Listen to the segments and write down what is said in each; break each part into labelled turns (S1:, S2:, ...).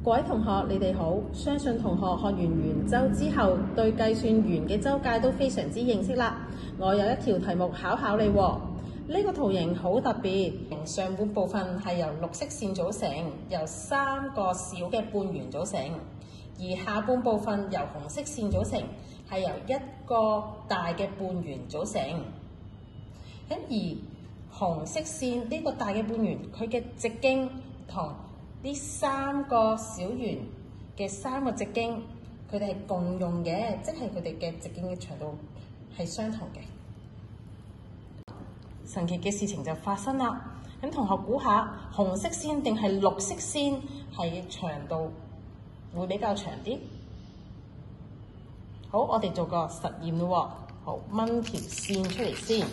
S1: 各位同學，你哋好！相信同學學完圓周之後，對計算圓嘅周界都非常之認識啦。我有一條題目考考你喎。呢個圖形好特別，上半部分係由綠色線組成，由3個小嘅半圓組成；而下半部分由紅色線組成，係由1個大嘅半圓組成。而紅色線呢個大嘅半圓，佢嘅直徑同呢3個小圓嘅3個直徑，佢哋係共用嘅，即係佢哋嘅直徑嘅長度係相同嘅。神奇嘅事情就發生啦！咁同學估下，紅色線定係綠色線係長度會比較長啲？好，我哋做個實驗咯喎。好，掹條線出嚟先。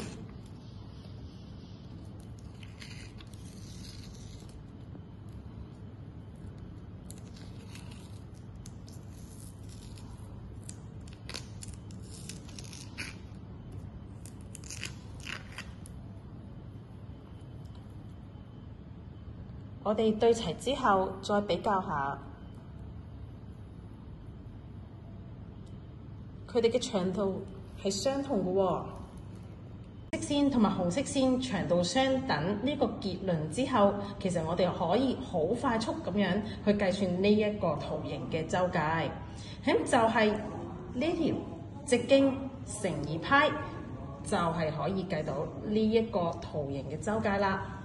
S1: 我哋對齊之後，再比較下佢哋嘅長度係相同嘅喎。紅色線同埋紅色線長度相等呢個結論之後，其實我哋可以好快速咁樣去計算呢一個圖形嘅周界。咁就係呢條直徑乘2π，就係可以計到呢一個圖形嘅周界啦。